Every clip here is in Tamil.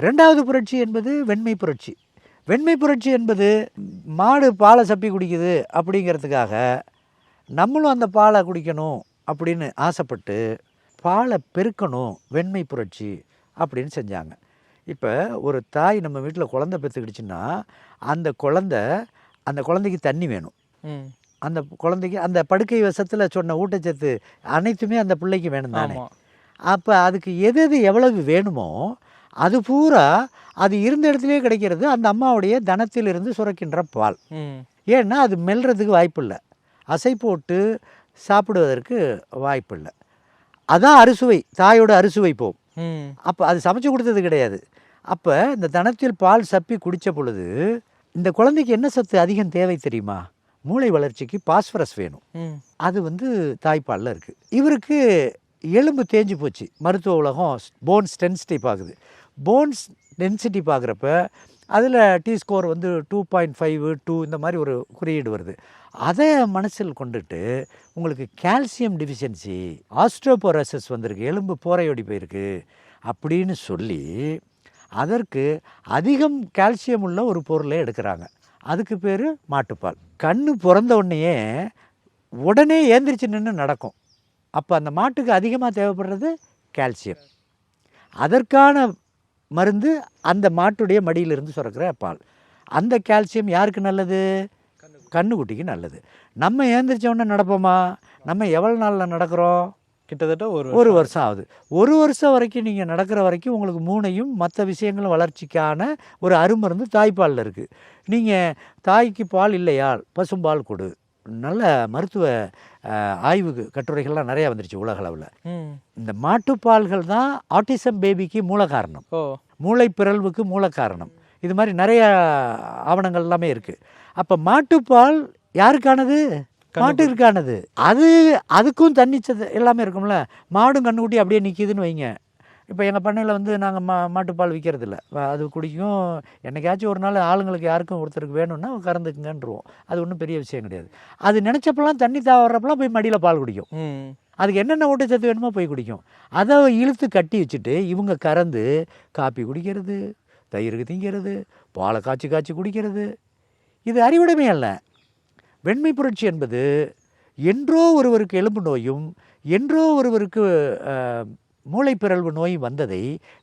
ரெண்டாவது புரட்சி என்பது வெண்மை புரட்சி. வெண்மை புரட்சி என்பது மாடு பாலை சப்பி குடிக்குது அப்படிங்கிறதுக்காக நம்மளும் அந்த பாலை குடிக்கணும் அப்படின்னு ஆசைப்பட்டு பாலை பெருக்கணும், வெண்மை புரட்சி அப்படின்னு செஞ்சாங்க. இப்போ ஒரு தாய் நம்ம வீட்டில் குழந்தை பெற்றுக்கிடுச்சுன்னா அந்த குழந்தைக்கு தண்ணி வேணும். அந்த குழந்தைக்கு அந்த படுக்கை வசத்தில் சொன்ன ஊட்டச்சத்து அனைத்துமே அந்த பிள்ளைக்கு வேணும் தானே. அப்போ அதுக்கு எது எது எவ்வளவு வேணுமோ அது பூரா அது இருந்த இடத்துலையே கிடைக்கிறது அந்த அம்மாவுடைய தனத்திலிருந்து சுரக்கின்ற பால். ஏன்னா அது மெல்றதுக்கு வாய்ப்பு இல்லை, அசை போட்டு சாப்பிடுவதற்கு வாய்ப்பு இல்லை. அதான் அறுசுவை, தாயோட அறுசுவை போகும். அப்போ அது சமைச்சு கொடுத்தது கிடையாது. அப்போ இந்த தனத்தில் பால் சப்பி குடித்த பொழுது இந்த குழந்தைக்கு என்ன சத்து அதிகம் தேவை தெரியுமா? மூளை வளர்ச்சிக்கு பாஸ்பரஸ் வேணும். அது தாய்ப்பாலில் இருக்குது. இவருக்கு எலும்பு தேஞ்சு போச்சு. மருத்துவ உலகம் போன்ஸ் டென்சிட்டி பார்க்குது. போன்ஸ் டென்சிட்டி பார்க்குறப்ப அதில் டி ஸ்கோர் 2.5 2 இந்த மாதிரி ஒரு குறியீடு வருது. அதை மனசில் கொண்டுட்டு உங்களுக்கு கால்சியம் டிஃபிஷியன்சி, ஆஸ்ட்ரோபோரோசிஸ் வந்திருக்கு, எலும்பு போரையோடி போயிருக்கு அப்படின்னு சொல்லி அதற்கு அதிகம் கால்சியம் உள்ள ஒரு பொருளை எடுக்கிறாங்க. அதுக்கு பேர் மாட்டுப்பால். கண்ணு பிறந்த உடனே ஏந்திரிச்சு நின்று நடக்கும். அப்போ அந்த மாட்டுக்கு அதிகமாக தேவைப்படுறது கால்சியம். அதற்கான மருந்து அந்த மாட்டுடைய மடியிலிருந்து சுரக்கிற பால். அந்த கால்சியம் யாருக்கு நல்லது? கண்ணுக்குட்டிக்கு நல்லது. நம்ம ஏந்திரிச்ச உடனே நடப்போமா? நம்ம எவ்வளோ நாளில் நடக்கிறோம்? கிட்டத்தட்ட ஒரு வருஷம் ஆகுது. ஒரு வருஷம் வரைக்கும் நீங்கள் நடக்கிற வரைக்கும் உங்களுக்கு மூளையும் மற்ற விஷயங்களும் வளர்ச்சிக்கான ஒரு அருமருந்து தாய்ப்பாலில் இருக்குது. நீங்கள் தாய்க்கு பால் இல்லையா, பசும்பால் கொடு. நல்ல மருத்துவ ஆய்வு கட்டுரைகள்லாம் நிறையா வந்துருச்சு உலக அளவில். இந்த மாட்டுப்பால்கள் தான் ஆட்டிசம் பேபிக்கு மூல காரணம், மூளை பிறழ்வுக்கு மூல காரணம். இது மாதிரி நிறைய ஆவணங்கள் எல்லாமே இருக்குது. அப்போ மாட்டுப்பால் யாருக்கானது? மாட்டுக்கானது. அதுக்கும் தண்ணிச்சது எல்லாமே இருக்கும்ல. மாடும் கண்ணுக்குட்டி அப்படியே நிற்கிதுன்னு வைங்க. இப்போ எங்கள் பண்ணையில் நாங்கள் மாட்டுப்பால் விற்கிறதில்ல. அது குடிக்கும். என்னைக்காச்சும் ஒரு நாள் ஆளுங்களுக்கு யாருக்கும் ஒருத்தருக்கு வேணும்னா கறந்துக்குங்கன்றுவோம். அது ஒன்றும் பெரிய விஷயம் கிடையாது. அது நினச்சப்பெல்லாம் தண்ணி தாவறப்பெல்லாம் போய் மடியில் பால் குடிக்கும். அதுக்கு என்னென்ன ஊட்டச்சத்து வேணுமோ போய் குடிக்கும். அதை இழுத்து கட்டி வச்சுட்டு இவங்க கறந்து காப்பி குடிக்கிறது, தயிருக்கு திங்கிறது, பாலை காய்ச்சி காய்ச்சி குடிக்கிறது. இது அறிவுடைமை அல்ல. வெண்மை புரட்சி என்பது என்றோ ஒருவருக்கு எலும்பு நோயும் என்றோ ஒருவருக்கு மூளைப்பிறழ்வு நோய் வந்ததை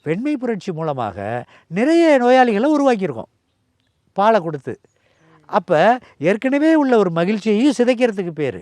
வெண்மை புரட்சி மூலமாக நிறைய நோயாளிகளை உருவாக்கியிருக்கோம் பாலை கொடுத்து. அப்போ ஏற்கனவே உள்ள ஒரு மகிழ்ச்சியையும் சிதைக்கிறதுக்கு பேர்